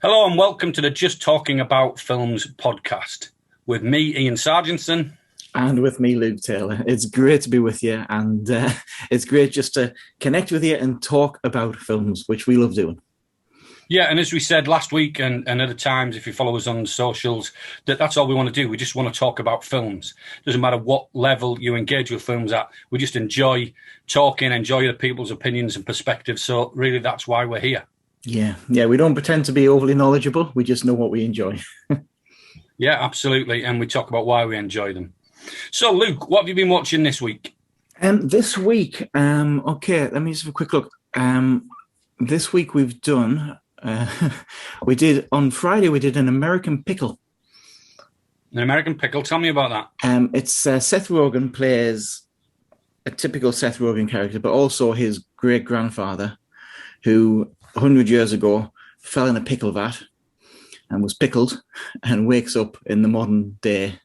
Hello and welcome to the Just Talking About Films podcast with me, Ian Sargentson. And with me, Luke Taylor. It's great to be with you, and it's great just to connect with you and talk about films, which we love doing. Yeah, and as we said last week and other times, if you follow us on socials, that's all we want to do. We just want to talk about films. Doesn't matter what level you engage with films at. We just enjoy talking, enjoy other people's opinions and perspectives. So really, that's why we're here. Yeah, we don't pretend to be overly knowledgeable. We just know what we enjoy. Yeah, absolutely. And we talk about why we enjoy them. So, Luke, what have you been watching this week? This week, okay, let me just have a quick look. This week we've done, on Friday, we did an American Pickle. An American Pickle? Tell me about that. It's Seth Rogen plays a typical Seth Rogen character, but also his great-grandfather, who 100 years ago fell in a pickle vat and was pickled and wakes up in the modern day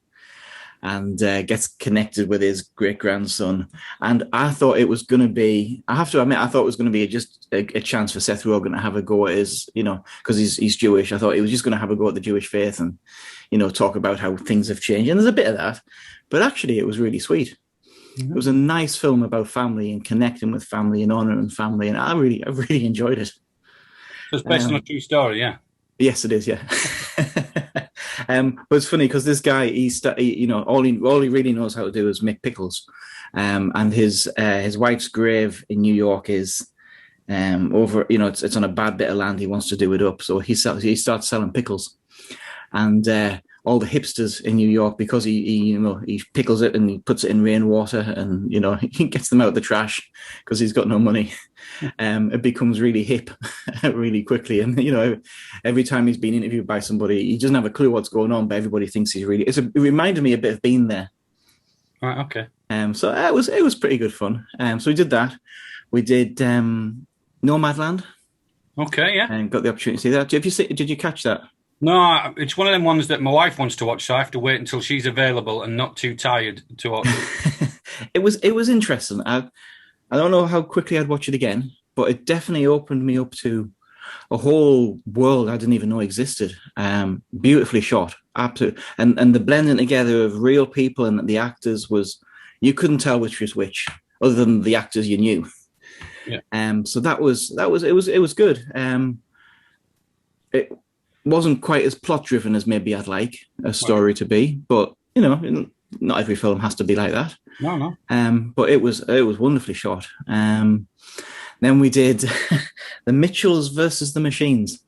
and gets connected with his great-grandson. And I thought it was going to be, I have to admit, I thought it was going to be just a chance for Seth Rogen to have a go at his, because he's Jewish. I thought he was just going to have a go at the Jewish faith and, talk about how things have changed. And there's a bit of that. But actually, it was really sweet. Mm-hmm. It was a nice film about family and connecting with family and honoring family. And I really enjoyed it. It's based on a true story, yeah. Yes, it is, yeah. But it's funny because this guy, all he really knows how to do is make pickles. And his wife's grave in New York is over. It's on a bad bit of land. He wants to do it up, so he starts selling pickles, and all the hipsters in New York, because he pickles it and he puts it in rainwater, and he gets them out of the trash because he's got no money. It becomes really hip really quickly, and every time he's been interviewed by somebody, he doesn't have a clue what's going on, but everybody thinks he's really. It reminded me a bit of Being There. Right. Okay. So it was pretty good fun. So we did that. We did Nomadland. Okay. Yeah. And got the opportunity to see that. Did you catch that? No, it's one of them ones that my wife wants to watch, so I have to wait until she's available and not too tired to watch. It was interesting. I don't know how quickly I'd watch it again, but it definitely opened me up to a whole world I didn't even know existed. Beautifully shot, absolutely, and the blending together of real people and the actors you couldn't tell which was which, other than the actors you knew. Yeah. So it was good. It wasn't quite as plot driven as maybe I'd like a story to be, but not every film has to be like that. No. But it was wonderfully shot. Then we did the Mitchells versus the Machines.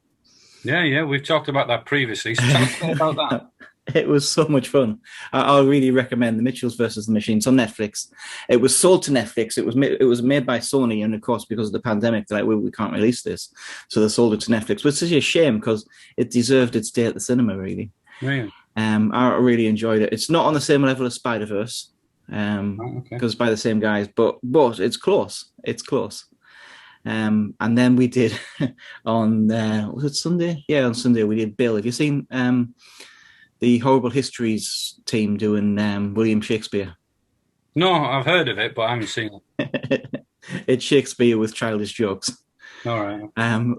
Yeah, we've talked about that previously. So tell us about that. It was so much fun. I'll really recommend the Mitchells versus the Machines on Netflix. It was sold to Netflix. It was made by Sony, and of course, because of the pandemic, they're like, we can't release this, so they sold it to Netflix. Which is a shame because it deserved its day at the cinema. Really. Yeah. I really enjoyed it. It's not on the same level as Spider-Verse, because by the same guys, but it's close. It's close. And then we did on was it Sunday? Yeah, on Sunday we did Bill. Have you seen the Horrible Histories team doing William Shakespeare? No, I've heard of it, but I haven't seen it. It's Shakespeare with childish jokes. All right. And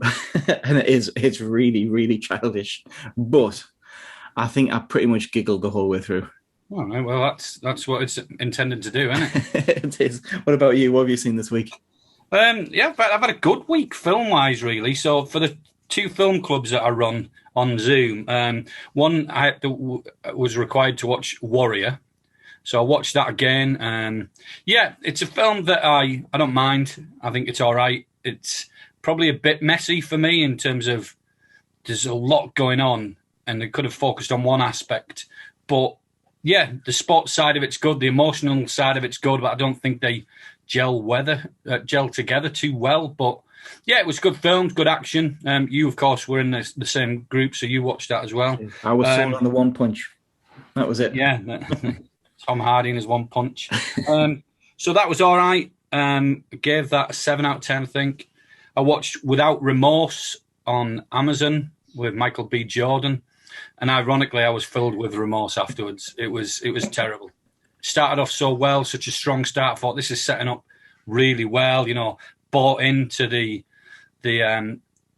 it's really, really childish, but I think I pretty much giggled the whole way through. All right. Well, that's what it's intended to do, isn't it? It is. What about you? What have you seen this week? Yeah, I've had a good week film-wise, really. So for the two film clubs that I run on Zoom, one was required to watch Warrior, so I watched that again. Yeah, it's a film that I don't mind. I think it's all right. It's probably a bit messy for me in terms of there's a lot going on, and they could have focused on one aspect. But yeah, the sports side of it's good, the emotional side of it's good, but I don't think they gel together too well. But yeah, it was good films, good action. You, of course, were in the same group, so you watched that as well. I was sold on the One Punch. That was it. Yeah, Tom Hardy in his One Punch. So that was all right. Gave that a 7 out of 10, I think. I watched Without Remorse on Amazon with Michael B. Jordan, and ironically, I was filled with remorse afterwards. It was terrible. Started off so well, such a strong start. I thought this is setting up really well. Bought into the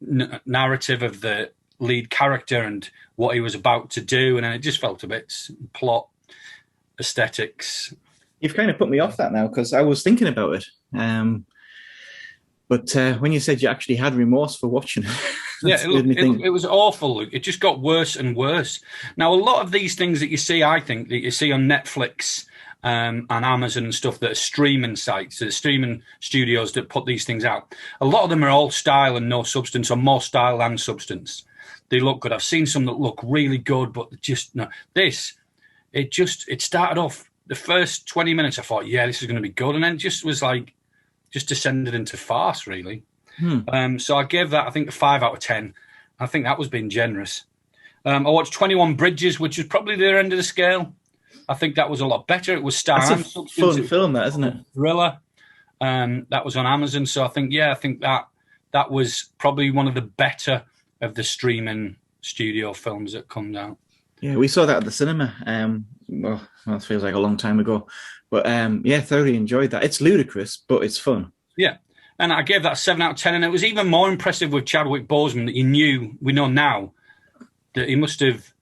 narrative of the lead character and what he was about to do, and then it just felt a bit plot, aesthetics. You've kind of put me off that now because I was thinking about it. But when you said you actually had remorse for watching it, yeah, it was awful. It just got worse and worse. Now, a lot of these things that you see, I think, that you see on Netflix and Amazon and stuff that are streaming sites, that are streaming studios that put these things out, a lot of them are all style and no substance, or more style than substance. They look good. I've seen some that look really good, but just no. It started off the first 20 minutes. I thought, yeah, this is going to be good, and then it just was like, just descended into farce, really. So I gave that, I think, a 5 out of 10. I think that was being generous. I watched 21 Bridges, which was probably the end of the scale. I think that was a lot better. It was star and substance. Fun film, that, isn't it? Thriller. That was on Amazon. So I think that was probably one of the better of the streaming studio films that come out. Yeah, we saw that at the cinema. Well, it feels like a long time ago. But yeah, thoroughly enjoyed that. It's ludicrous, but it's fun. Yeah. And I gave that a 7 out of 10. And it was even more impressive with Chadwick Boseman that we know now, that he must have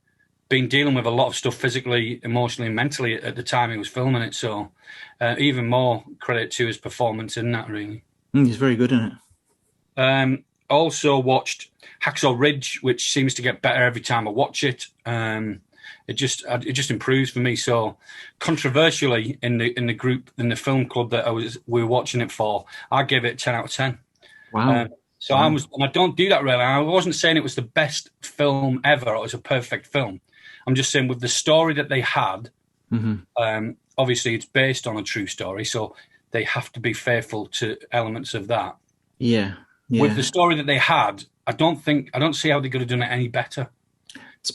been dealing with a lot of stuff physically, emotionally, and mentally at the time he was filming it. So even more credit to his performance in that, really. He's very good in it. Also watched Hacksaw Ridge, which seems to get better every time I watch it. It just improves for me. So controversially, in the film club that we were watching it for, I gave it 10 out of 10. Wow. And I don't do that really. I wasn't saying it was the best film ever or it was a perfect film. I'm just saying with the story that they had, obviously it's based on a true story, so they have to be faithful to elements of that. Yeah. With the story that they had, I don't see how they could have done it any better.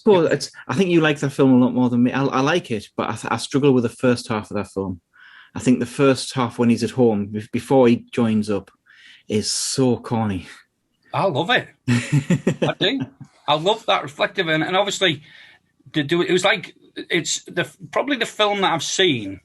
I think you like that film a lot more than me. I like it, but I struggle with the first half of that film. I think the first half, when he's at home, before he joins up, is so corny. I love it. I do. I love that reflective, and obviously, it was like it's probably the film that I've seen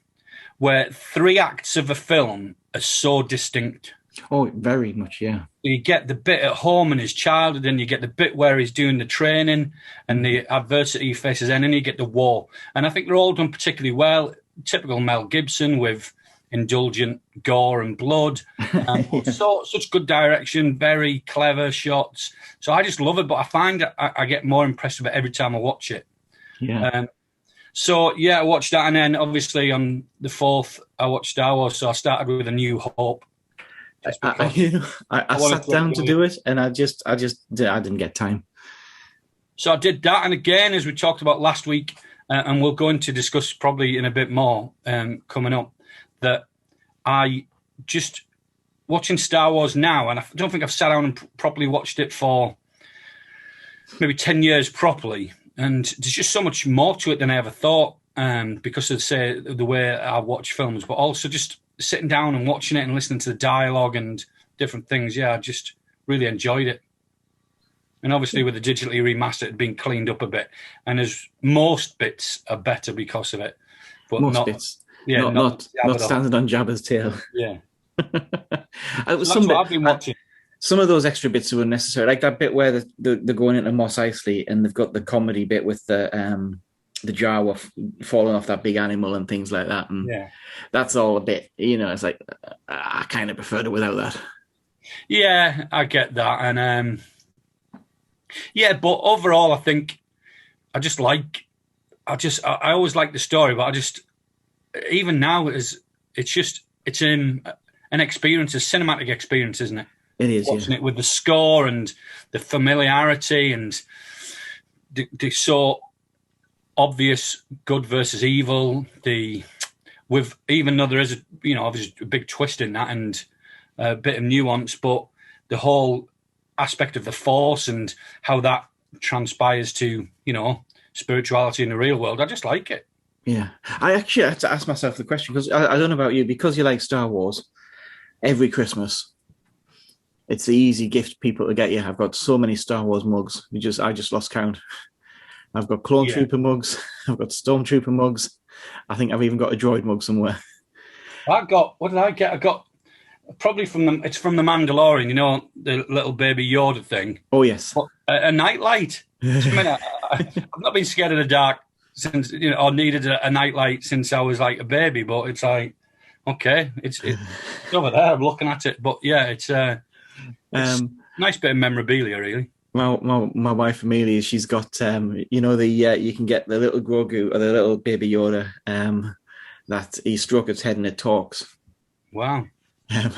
where 3 acts of a film are so distinct. Oh, very much, yeah. You get the bit at home and his childhood, and you get the bit where he's doing the training and the adversity he faces, and then you get the war. And I think they're all done particularly well. Typical Mel Gibson with indulgent gore and blood. Such good direction, very clever shots. So I just love it, but I find I get more impressed with it every time I watch it. Yeah. I watched that, and then obviously on the 4th, I watched Star Wars, so I started with A New Hope. I sat down to do it, and I didn't get time. So I did that, and again, as we talked about last week, and we're going to discuss probably in a bit more coming up, that I just watching Star Wars now, and I don't think I've sat down and properly watched it for maybe 10 years properly, and there's just so much more to it than I ever thought, because of, say, the way I watch films, but also just sitting down and watching it and listening to the dialogue and different things. Yeah, I just really enjoyed it. And obviously with the digitally remastered, it had been cleaned up a bit. And as most bits are better because of it. But most bits. Yeah, not standing on Jabba's tail. Yeah. That's what I've been watching. Some of those extra bits were necessary. Like that bit where they're going into Mos Eisley and they've got the comedy bit with the Jawa falling off that big animal and things like that, and that's all a bit, it's like I kind of preferred it without that. Yeah, I get that, and but overall, I think I always like the story, but even now it's an experience, a cinematic experience, isn't it? It is, watching it with the score and the familiarity and the so obvious good versus evil, with even though there is obviously a big twist in that and a bit of nuance, but the whole aspect of the Force and how that transpires to spirituality in the real world, I just like it. Yeah, I actually had to ask myself the question, because I don't know about you, because you like Star Wars. Every Christmas, it's the easy gift people to get you. I've got so many Star Wars mugs. I just lost count. I've got Clone Trooper mugs. I've got Stormtrooper mugs. I think I've even got a droid mug somewhere. What did I get? I got probably it's from the Mandalorian, the little baby Yoda thing. Oh, yes. A nightlight. I mean, I've not been scared of the dark since, or needed a nightlight since I was like a baby. But it's like, okay, it's over there. I'm looking at it, but yeah, it's a um, nice bit of memorabilia, really. my wife Amelia, she's got the you can get the little Grogu or the little baby Yoda that he strokes its head and it talks. Wow. Um,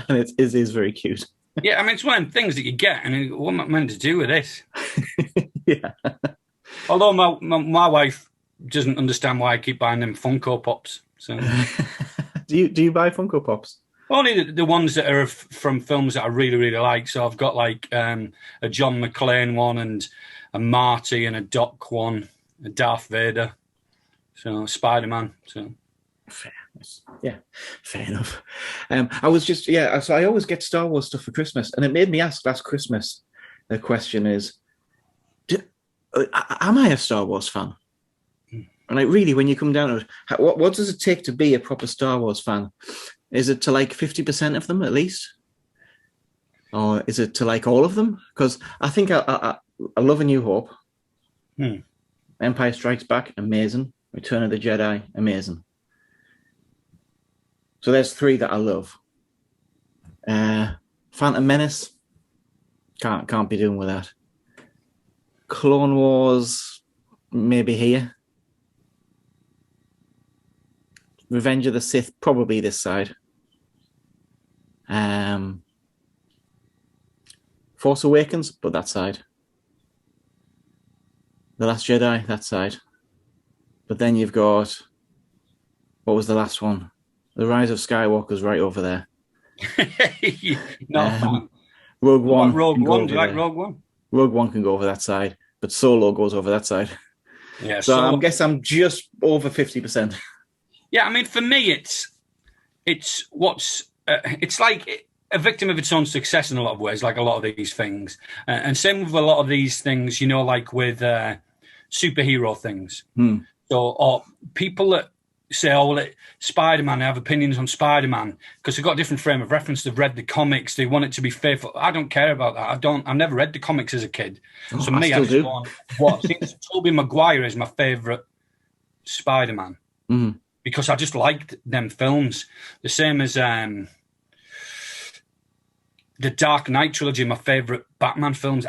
and it is very cute. Yeah, I mean, it's one of them things that you get, and what am I meant to do with this? Yeah. Although my wife doesn't understand why I keep buying them Funko Pops. So Do you buy Funko Pops? only the ones that are from films that I really, really like. So I've got like a John McClane one and a Marty and a Doc one, a Darth Vader, so Spider-Man. So Fair. Yeah, fair enough. I was just so I always get Star Wars stuff for Christmas, and it made me ask last Christmas. The question is, am I a Star Wars fan? And like, really, when you come down to it, what does it take to be a proper Star Wars fan? Is it to like 50% of them at least, or is it to like all of them? Because I think I love A New Hope, Empire Strikes Back, amazing. Return of the Jedi, amazing. So there's three that I love. Phantom Menace, can't be doing with that. Clone Wars, maybe here. Revenge of the Sith, probably this side. Force Awakens, but that side. The Last Jedi, that side. But then you've got, what was the last one? The Rise of Skywalker's right over there. No, Rogue One. Rogue One. Do you like Rogue One? Rogue One can go over that side, but Solo goes over that side. Yeah. So I guess I'm just over 50%. Yeah, I mean, for me, it's like a victim of its own success in a lot of ways, like a lot of these things, and same with a lot of these things. Like with superhero things. So, or people that say, "Oh, well, Spider-Man." They have opinions on Spider-Man because they've got a different frame of reference. They've read the comics. They want it to be faithful. I don't care about that. I've never read the comics as a kid. So me, I just want what. Tobey Maguire is my favorite Spider-Man. Because I just liked them films. The same as the Dark Knight trilogy, my favourite Batman films,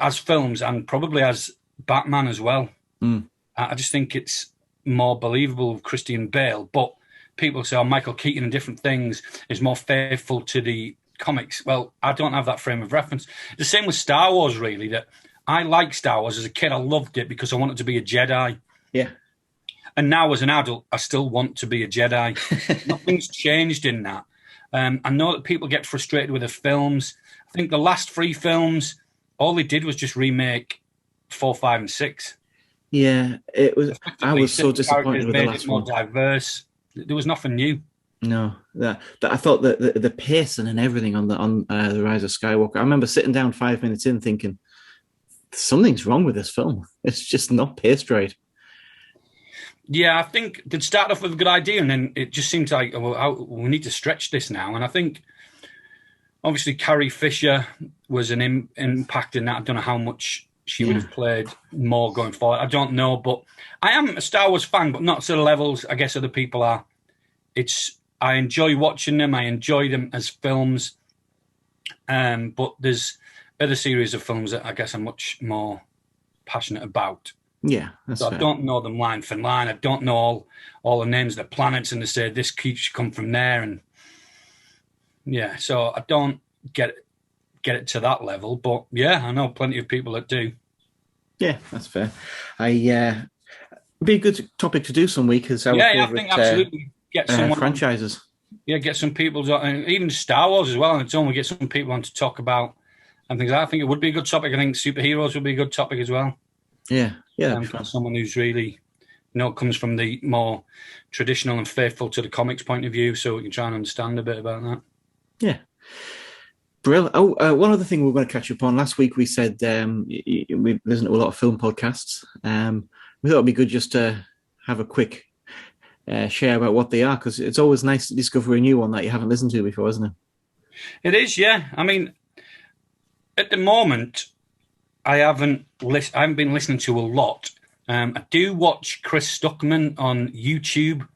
and probably as Batman as well. I just think it's more believable with Christian Bale. But people say, Michael Keaton and different things is more faithful to the comics. Well, I don't have that frame of reference. The same with Star Wars, really, that I like Star Wars. As a kid, I loved it because I wanted to be a Jedi. Yeah. And now, as an adult, I still want to be a Jedi. Nothing's changed in that. I know that people get frustrated with the films. I think the last three films, all they did was just remake 4, 5, and 6. Yeah, it was. I was so disappointed with the last one. More diverse. There was nothing new. No, that I thought that the pacing and everything on the Rise of Skywalker. I remember sitting down 5 minutes in, thinking something's wrong with this film. It's just not paced right. Yeah, I think they'd start off with a good idea, and then it just seems like, we need to stretch this now. And I think, obviously, Carrie Fisher was an impact in that. I don't know how much she would have played more going forward. I don't know, but I am a Star Wars fan, but not to the levels I guess other people are. I enjoy watching them. I enjoy them as films, but there's other series of films that I guess I'm much more passionate about. Yeah, that's fair. I don't know them line for line. I don't know all the names of the planets, and they say this should come from there, and yeah. So I don't get it to that level, but yeah, I know plenty of people that do. Yeah, that's fair. It'd be a good topic to do some week. As our I think absolutely get some franchises. Get some people, and even Star Wars as well. And it's only get some people on to talk about and things. I think it would be a good topic. I think superheroes would be a good topic as well. Yeah. For someone who's really, comes from the more traditional and faithful to the comics point of view, so we can try and understand a bit about that. Yeah. Brilliant. One other thing we're going to catch up on. Last week we said we listen to a lot of film podcasts. We thought it'd be good just to have a quick share about what they are, because it's always nice to discover a new one that you haven't listened to before, isn't it? It is, yeah. I mean, at the moment, I haven't been listening to a lot. I do watch Chris Stuckman on YouTube.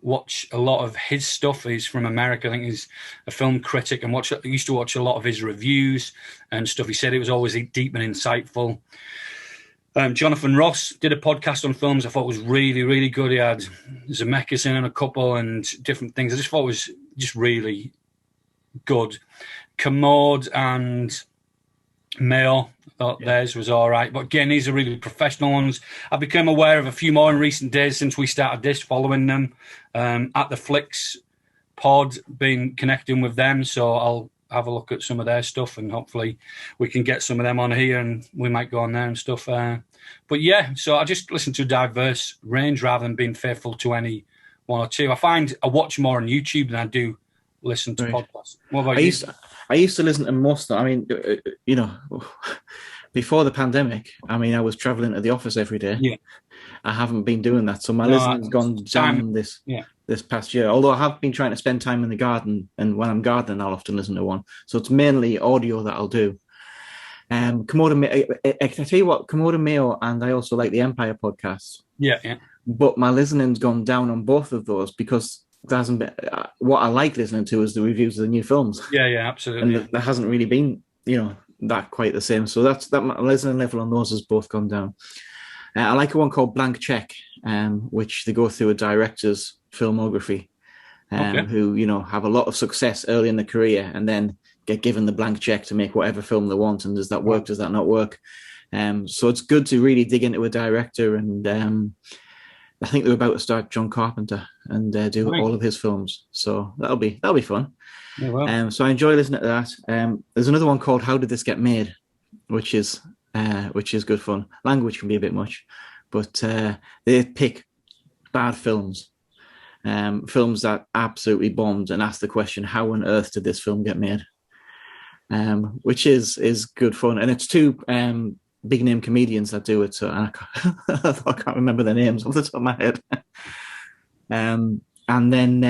Watch a lot of his stuff. He's from America. I think he's a film critic, and used to watch a lot of his reviews and stuff. He said it was always deep and insightful. Jonathan Ross did a podcast on films I thought was really, really good. He had Zemeckis in a couple and different things. I just thought it was just really good. Commode and Mayo, I thought theirs was all right. But again, these are really professional ones. I became aware of a few more in recent days since we started this, following them. At the Flicks pod, been connecting with them. So I'll have a look at some of their stuff, and hopefully we can get some of them on here and we might go on there and stuff. But yeah, so I just listen to a diverse range rather than being faithful to any one or two. I find I watch more on YouTube than I do listen to podcasts. What about you? I used to listen to most. I mean, before the pandemic, I mean, I was traveling to the office every day. Yeah. I haven't been doing that, so my listening's gone down this past year. Although I have been trying to spend time in the garden, and when I'm gardening, I'll often listen to one. So it's mainly audio that I'll do. Commode, I tell you what, Commode Mayo, and I also like the Empire podcast. Yeah. But my listening's gone down on both of those because there hasn't been. What I like listening to is the reviews of the new films. Yeah, absolutely. And there hasn't really been, that quite the same. So that my listening level on those has both gone down. I like a one called Blank Check, which they go through a director's filmography, who have a lot of success early in the career and then get given the blank check to make whatever film they want. And does that work? Does that not work? So it's good to really dig into a director. And I think they're about to start John Carpenter and do all of his films. So that'll be fun. Yeah, well. So I enjoy listening to that. There's another one called How Did This Get Made, which is good fun. Language can be a bit much, but they pick bad films, films that absolutely bombed, and ask the question, how on earth did this film get made? Which is good fun. And it's two big name comedians that do it. So I can't remember their names off the top of my head. And then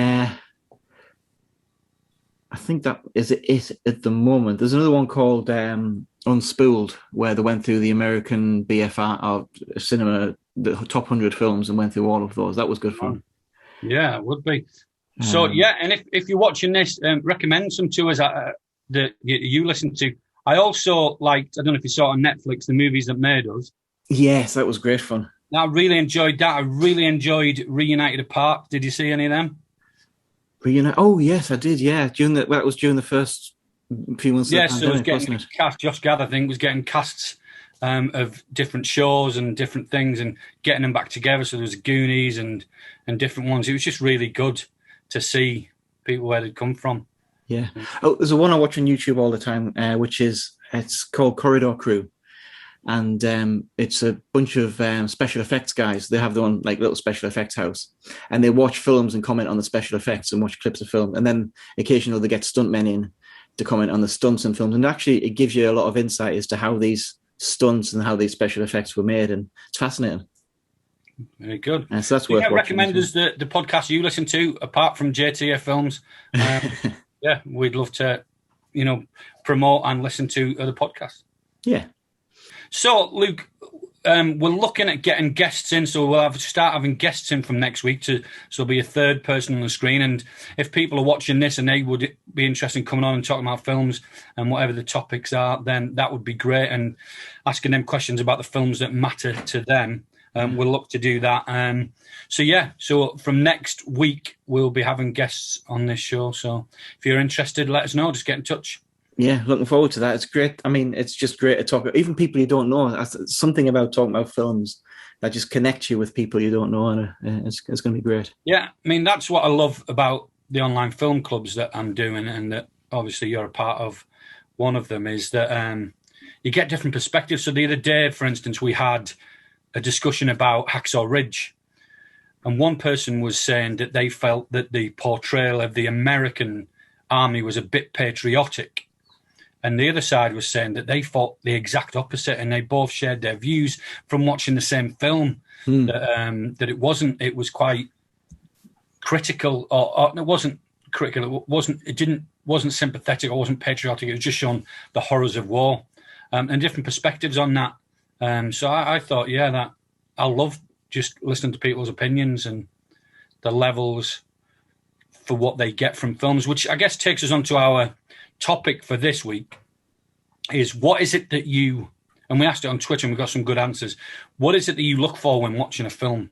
I think that is it at the moment. There's another one called Unspooled, where they went through the American BFR or cinema, the top 100 films, and went through all of those. That was good fun. Yeah, it would be. So and if you're watching this, recommend some to us that you listen to. I also liked, I don't know if you saw it on Netflix, the movies that made us. Yes, that was great fun. I really enjoyed that. I really enjoyed Reunited Apart. Did you see any of them? Oh yes, I did. Yeah, that was during the first few months. Yes, so it was getting cast. Josh Gad, I think, was getting casts of different shows and different things, and getting them back together. So there was Goonies and different ones. It was just really good to see people where they'd come from. Yeah. Oh, there's a one I watch on YouTube all the time, it's called Corridor Crew, and it's a bunch of special effects guys. They have their own little special effects house, and they watch films and comment on the special effects and watch clips of film, and then occasionally they get stuntmen in to comment on the stunts and films, and actually it gives you a lot of insight as to how these stunts and how these special effects were made, and it's fascinating. Very good. So that's worth recommend us the podcast you listen to apart from JTA Films. Yeah, we'd love to, promote and listen to other podcasts. Yeah. So, Luke, we're looking at getting guests in, so we'll start having guests in from next week. So there'll be a third person on the screen. And if people are watching this and they would be interested in coming on and talking about films and whatever the topics are, then that would be great. And asking them questions about the films that matter to them. We'll look to do that. So from next week, we'll be having guests on this show. So if you're interested, let us know. Just get in touch. Yeah, looking forward to that. It's great. I mean, it's just great to talk. Even people you don't know. Something about talking about films that just connects you with people you don't know, and it's going to be great. Yeah, I mean, that's what I love about the online film clubs that I'm doing, and that obviously you're a part of one of them, is that you get different perspectives. So the other day, for instance, we had a discussion about Hacksaw Ridge, and one person was saying that they felt that the portrayal of the American army was a bit patriotic, and the other side was saying that they thought the exact opposite, and they both shared their views from watching the same film. That it was quite critical, or it wasn't critical. It wasn't sympathetic. It wasn't patriotic. It was just showing the horrors of war. and different perspectives on that. So I thought, yeah, that I love just listening to people's opinions and the levels for what they get from films, which I guess takes us on to our topic for this week, is what is it that you, and we asked it on Twitter and we got some good answers, what is it that you look for when watching a film?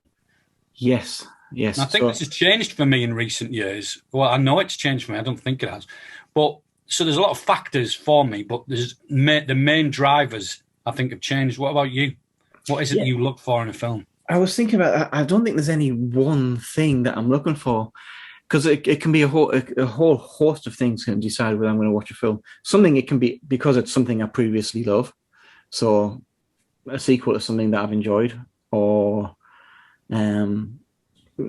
Yes. And I think this has changed for me in recent years. Well, I know it's changed for me. I don't think it has. But so there's a lot of factors for me, but there's the main drivers I think have changed. What about you? What is it that you look for in a film? I was thinking about that. I don't think there's any one thing that I'm looking for, because it can be a whole host of things can decide whether I'm going to watch a film. Something it can be because it's something I previously loved, so a sequel to something that I've enjoyed, or the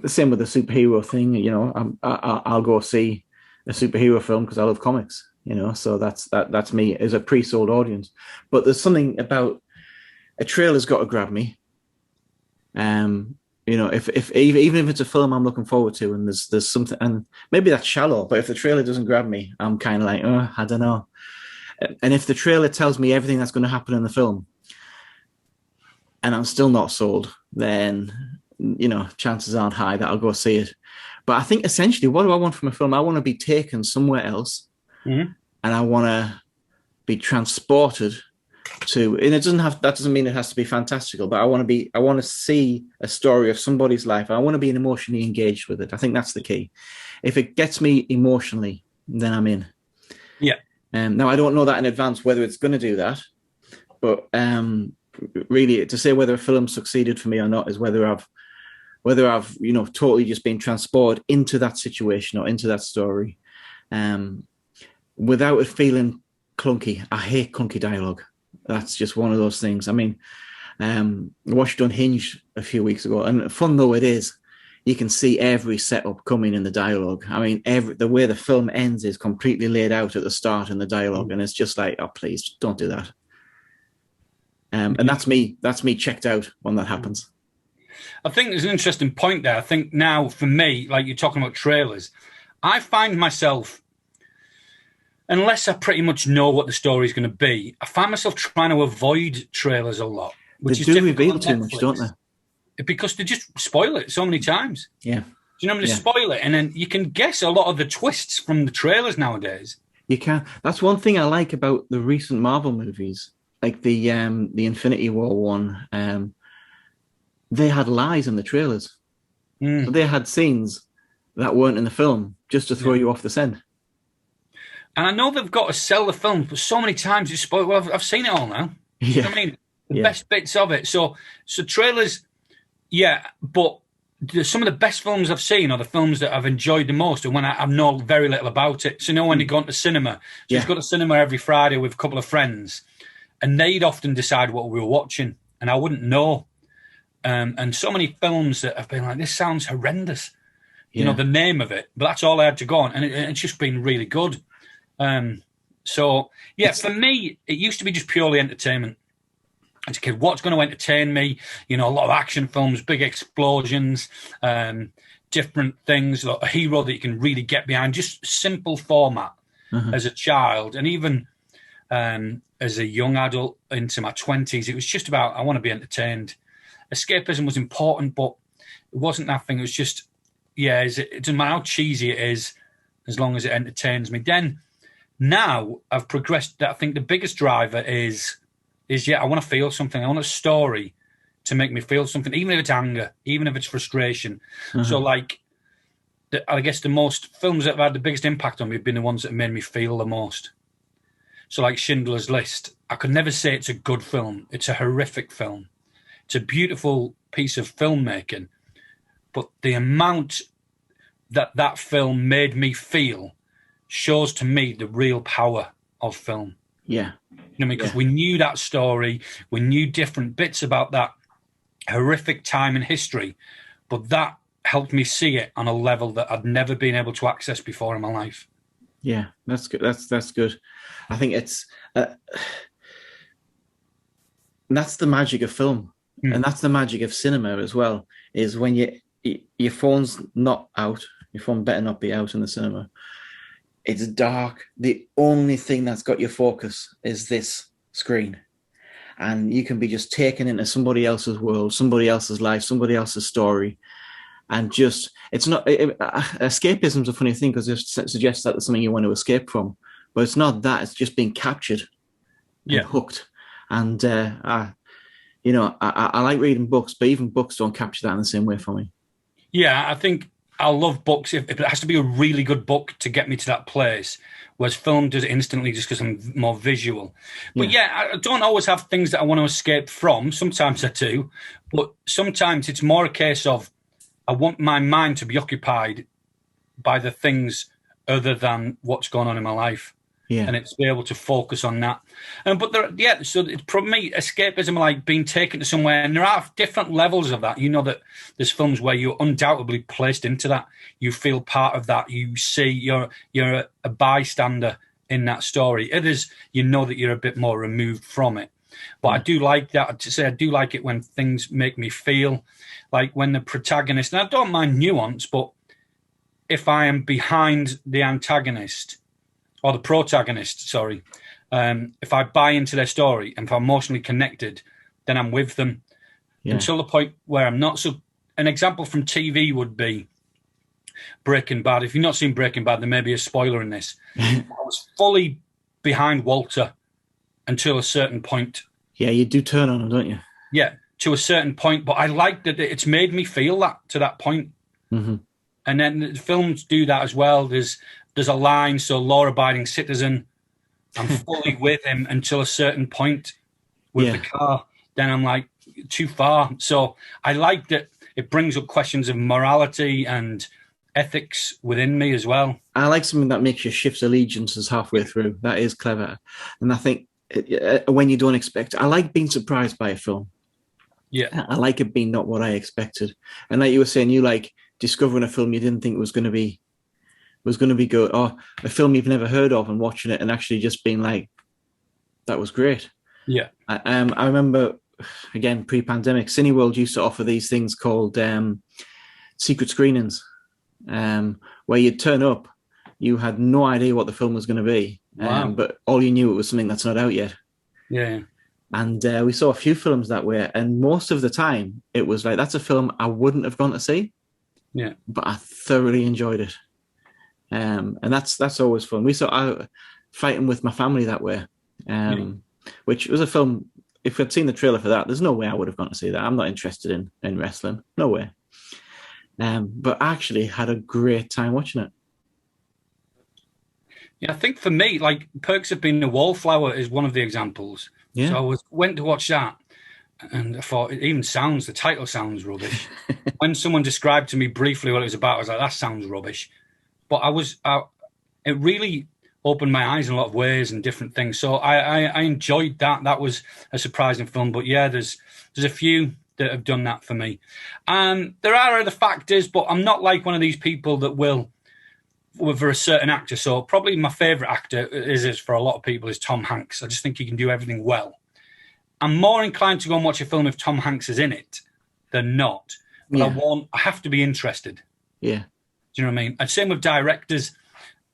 same with the superhero thing. You know, I'll go see a superhero film because I love comics. You know, so that's me as a pre-sold audience. But there's something about a trailer's got to grab me. You know, if even if it's a film I'm looking forward to, and there's something, and maybe that's shallow, but if the trailer doesn't grab me, I'm kind of like, oh, I don't know. And if the trailer tells me everything that's going to happen in the film, and I'm still not sold, then, you know, chances aren't high that I'll go see it. But I think essentially, what do I want from a film? I want to be taken somewhere else, and I want to be transported to, and that doesn't mean it has to be fantastical, but I want to see a story of somebody's life. I want to be emotionally engaged with it. I think that's the key. If it gets me emotionally, then I'm in. Yeah. Now I don't know that in advance whether it's going to do that, but really to say whether a film succeeded for me or not is whether I've you know, totally just been transported into that situation or into that story, without it feeling clunky. I hate clunky dialogue. That's just one of those things. I mean, I watched Unhinged a few weeks ago, and fun though it is, you can see every setup coming in the dialogue. I mean, the way the film ends is completely laid out at the start in the dialogue, and it's just like, oh, please don't do that. And that's me checked out when that happens. I think there's an interesting point there. I think now for me, like you're talking about trailers, I find myself, unless I pretty much know what the story is going to be, I find myself trying to avoid trailers a lot. Which they do reveal too much, don't they? Because they just spoil it so many times. Yeah. Do you know what I mean? They spoil it, and then you can guess a lot of the twists from the trailers nowadays. You can. That's one thing I like about the recent Marvel movies, like the Infinity War one. They had lies in the trailers. So they had scenes that weren't in the film just to throw you off the scent. And I know they've got to sell the film, but so many times it's spoiled. Well, I've seen it all now. You know what I mean? The best bits of it. So trailers, but some of the best films I've seen are the films that I've enjoyed the most, and when I know very little about it. So you know when you go to cinema, so you go to cinema every Friday with a couple of friends, and they'd often decide what we were watching, and I wouldn't know. And so many films that have been like, this sounds horrendous. You know, the name of it, but that's all I had to go on, and it's just been really good. For me, it used to be just purely entertainment. As a kid, what's going to entertain me? You know, a lot of action films, big explosions, different things, a hero that you can really get behind, just simple format as a child. And even as a young adult into my 20s, it was just about, I want to be entertained. Escapism was important, but it wasn't that thing. It was just, it doesn't matter how cheesy it is, as long as it entertains me. Then, now I've progressed. I think the biggest driver is I want to feel something. I want a story to make me feel something, even if it's anger, even if it's frustration. So, like, I guess the most films that have had the biggest impact on me have been the ones that have made me feel the most. So, like Schindler's List, I could never say it's a good film. It's a horrific film. It's a beautiful piece of filmmaking, but the amount that film made me feel shows to me the real power of film. Yeah. You know what I mean? Because we knew that story, we knew different bits about that horrific time in history, but that helped me see it on a level that I'd never been able to access before in my life. Yeah, that's good. That's good. I think it's that's the magic of film, and that's the magic of cinema as well. Is when your phone's not out, your phone better not be out in the cinema. It's dark. The only thing that's got your focus is this screen, and you can be just taken into somebody else's world, somebody else's life, somebody else's story, and just it's not escapism is a funny thing because it suggests that there's something you want to escape from, but it's not that. It's just being captured and hooked. And I like reading books, but even books don't capture that in the same way for me. Yeah, I think I love books. If it has to be a really good book to get me to that place, whereas film does it instantly just because I'm more visual. But yeah, I don't always have things that I want to escape from. Sometimes I do, but sometimes it's more a case of I want my mind to be occupied by the things other than what's going on in my life. Yeah. And it's be able to focus on that. So it's for me, escapism, like being taken to somewhere, and there are different levels of that. You know that there's films where you're undoubtedly placed into that. You feel part of that. You see you're a bystander in that story. Others, you know that you're a bit more removed from it. But I do like that. To say I do like it when things make me feel like when the protagonist, and I don't mind nuance, but if I am behind the antagonist, or the protagonist, sorry, if I buy into their story and if I'm emotionally connected, then I'm with them until the point where I'm not. So an example from TV would be Breaking Bad. If you've not seen Breaking Bad, there may be a spoiler in this. I was fully behind Walter until a certain point. Yeah, you do turn on him, don't you? Yeah, to a certain point. But I like that it's made me feel that to that point. Mm-hmm. And then the films do that as well. There's a line, so law-abiding citizen, I'm fully with him until a certain point with the car. Then I'm like, too far. So I like that it brings up questions of morality and ethics within me as well. I like something that makes you shift allegiances halfway through. That is clever. And I think when you don't expect, I like being surprised by a film. Yeah. I like it being not what I expected. And like you were saying, you like discovering a film you didn't think was going to be good, or a film you've never heard of and watching it and actually just being like, that was great. Yeah. I remember, again, pre-pandemic, Cineworld used to offer these things called secret screenings, where you'd turn up, you had no idea what the film was going to be, but all you knew it was something that's not out yet. Yeah. And we saw a few films that way, and most of the time it was like, that's a film I wouldn't have gone to see. Yeah. But I thoroughly enjoyed it. And that's always fun. We saw Fighting with My Family that way, which was a film. If I'd seen the trailer for that, there's no way I would have gone to see that. I'm not interested in wrestling. No way. But I actually had a great time watching it. Yeah, I think for me, like Perks of Being a Wallflower is one of the examples. Yeah. So I went to watch that, and I thought the title sounds rubbish. When someone described to me briefly what it was about, I was like, that sounds rubbish. But it really opened my eyes in a lot of ways and different things. So I enjoyed that. That was a surprising film. But yeah, there's a few that have done that for me. There are other factors, but I'm not like one of these people that will, for a certain actor. So probably my favourite actor is for a lot of people is Tom Hanks. I just think he can do everything well. I'm more inclined to go and watch a film if Tom Hanks is in it than not. But I have to be interested. Yeah. Do you know what I mean? And same with directors.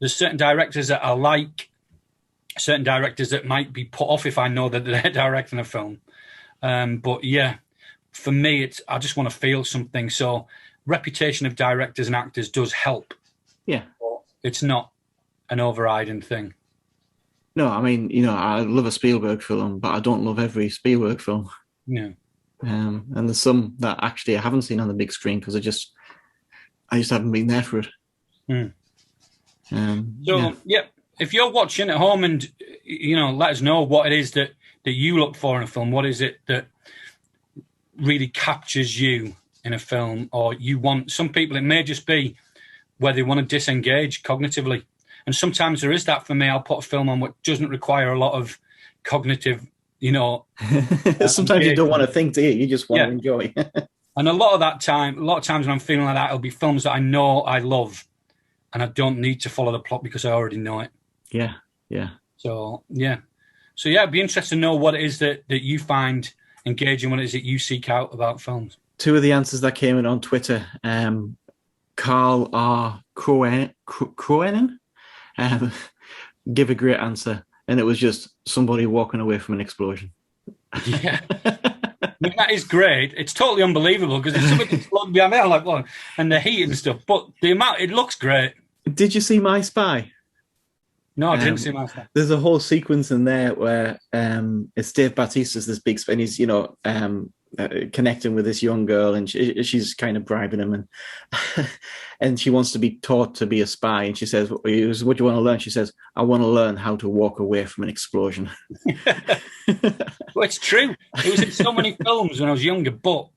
There's certain directors that I like, certain directors that might be put off if I know that they're directing a film. But yeah, for me, I just want to feel something. So reputation of directors and actors does help. Yeah. But it's not an overriding thing. No, I mean, I love a Spielberg film, but I don't love every Spielberg film. Yeah. And there's some that actually I haven't seen on the big screen because I just haven't been there for it. If you're watching at home and let us know what it is that you look for in a film. What is it that really captures you in a film, or you want? Some people, it may just be where they want to disengage cognitively, and sometimes there is that for me. I'll put a film on what doesn't require a lot of cognitive. Sometimes you don't want to think, do you? You just want to enjoy. And a lot of times when I'm feeling like that, it'll be films that I know I love, and I don't need to follow the plot because I already know it. Yeah. So it'd be interesting to know what it is that you find engaging, what it is that you seek out about films. Two of the answers that came in on Twitter, Carl R. Croenen, give a great answer. and it was just somebody walking away from an explosion. Yeah. I mean, that is great. It's totally unbelievable because there's something exploding behind there, like one, and the heat and stuff. But the amount, it looks great. Did you see My Spy? No, I didn't see my stuff. There's a whole sequence in there where it's Dave Bautista's this big, and he's connecting with this young girl, and she's kind of bribing him, and and she wants to be taught to be a spy, and she says, "What do you want to learn?" She says, "I want to learn how to walk away from an explosion." Well, it's true. It was in so many films when I was younger, but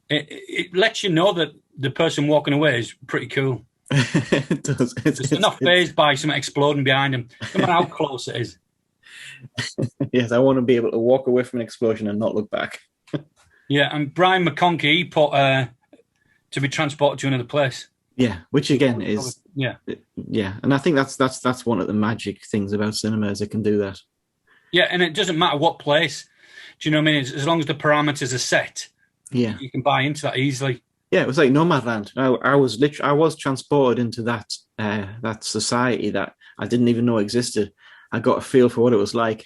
it lets you know that the person walking away is pretty cool. It does. They're not fazed by something exploding behind them, no matter how close it is. Yes, I want to be able to walk away from an explosion and not look back. Yeah, and Brian McConkey, he put to be transported to another place. Yeah, which again is yeah, and I think that's one of the magic things about cinema is it can do that. Yeah, and it doesn't matter what place. Do you know what I mean? As long as the parameters are set, yeah, you can buy into that easily. Yeah, it was like Nomadland. I was transported into that society that I didn't even know existed. I got a feel for what it was like.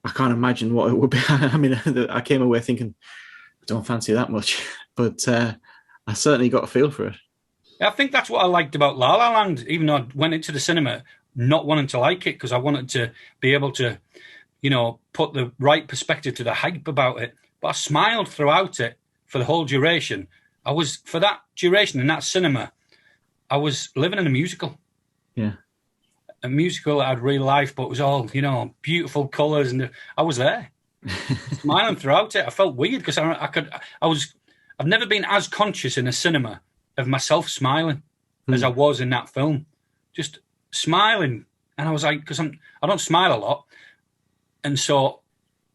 I can't imagine what it would be. I mean, I came away thinking, I don't fancy that much, but I certainly got a feel for it. I think that's what I liked about La La Land, even though I went into the cinema not wanting to like it because I wanted to be able to, put the right perspective to the hype about it. But I smiled throughout it for the whole duration. For that duration in that cinema, I was living in a musical. Yeah. A musical that I'd real life, but it was all, beautiful colours. And I was there smiling throughout it. I felt weird because I've never been as conscious in a cinema of myself smiling as I was in that film. Just smiling. And I was like, because I don't smile a lot. And so,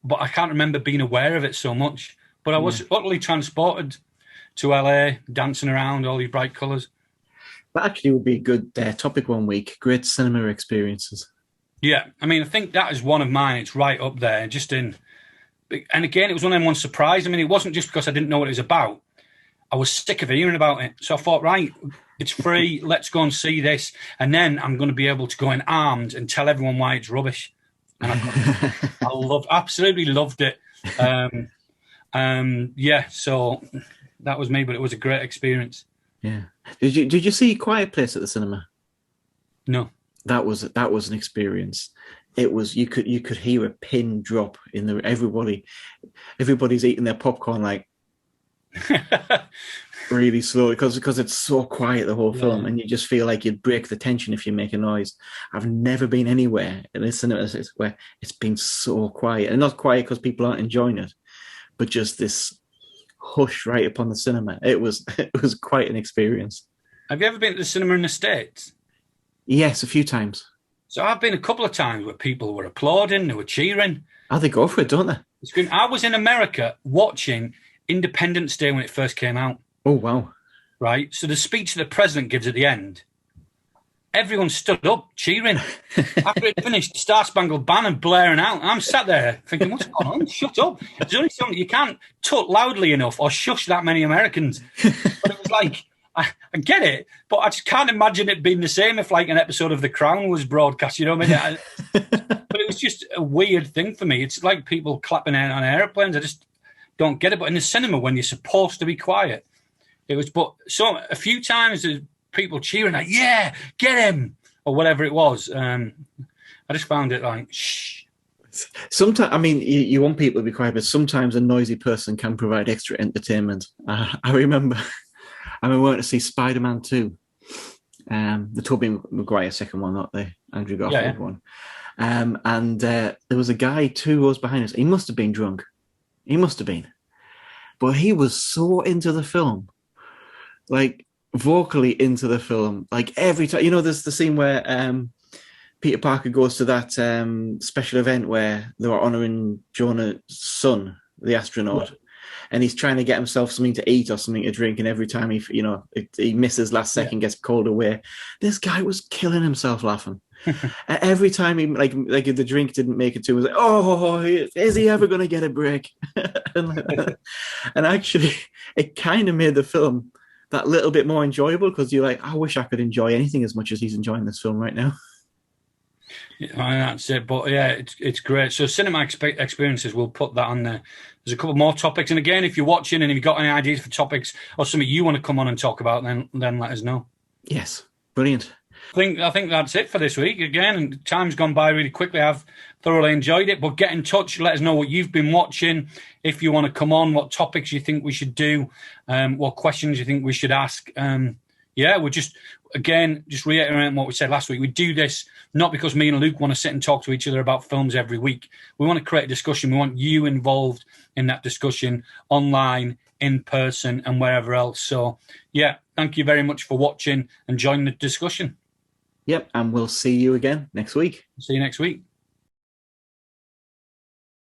but I can't remember being aware of it so much. But I was utterly transported to LA, dancing around, all these bright colours. That actually would be a good topic one week. Great cinema experiences. Yeah, I mean, I think that is one of mine. It's right up there. And again, it was one of them ones surprised. I mean, it wasn't just because I didn't know what it was about. I was sick of hearing about it. So I thought, right, it's free. Let's go and see this. And then I'm going to be able to go in armed and tell everyone why it's rubbish. And I absolutely loved it. So that was me, but it was a great experience. Yeah. Did you see Quiet Place at the cinema? No. That was an experience. It was you could hear a pin drop in the everybody's eating their popcorn like really slowly because it's so quiet the whole film, and you just feel like you'd break the tension if you make a noise. I've never been anywhere in a cinema where it's been so quiet, and not quiet because people aren't enjoying it, but just this hush right upon the cinema. It was quite an experience. Have you ever been to the cinema in the States? Yes, a few times. So I've been a couple of times where people were applauding, they were cheering. Oh, they go for it, don't they? I was in America watching Independence Day when it first came out. Oh, wow. Right? So the speech that the president gives at the end, everyone stood up cheering. After it finished, the Star Spangled Banner blaring out. I'm sat there thinking, what's going on? Shut up. There's only something you can't talk loudly enough or shush that many Americans. But it was like, I get it, but I just can't imagine it being the same if like an episode of The Crown was broadcast, you know what I mean? But it was just a weird thing for me. It's like people clapping on airplanes. I just don't get it. But in the cinema, when you're supposed to be quiet, it was, but so a few times there's people cheering like, yeah, get him, or whatever it was. I just found it like, shh. Sometimes, I mean, you want people to be quiet, but sometimes a noisy person can provide extra entertainment. I remember we went to see Spider-Man 2, the Tobey Maguire second one, not the Andrew Garfield one. And there was a guy 2 rows behind us. He must have been drunk. He must have been. But he was so into the film, like vocally into the film. Like every time, there's the scene where Peter Parker goes to that special event where they were honouring Jonah's son, the astronaut. Yeah. And he's trying to get himself something to eat or something to drink, and every time he misses last second, gets called away. This guy was killing himself laughing. Every time he like if the drink didn't make it to, he was like, "Oh, is he ever going to get a break?" and actually, it kind of made the film that little bit more enjoyable because you're like, "I wish I could enjoy anything as much as he's enjoying this film right now." Yeah, and that's it. But yeah, it's great. So cinema experiences, we'll put that on there. There's a couple more topics, and again, if you're watching and if you've got any ideas for topics or something you want to come on and talk about, then let us know. Yes, brilliant. I think that's it for this week. Again, time's gone by really quickly. I've thoroughly enjoyed it. But get in touch. Let us know what you've been watching. If you want to come on, what topics you think we should do, what questions you think we should ask. Yeah, we're just reiterating what we said last week. We do this not because me and Luke want to sit and talk to each other about films every week. We want to create a discussion. We want you involved in that discussion online, in person, and wherever else. So, yeah, thank you very much for watching and joining the discussion. Yep, and we'll see you again next week. See you next week.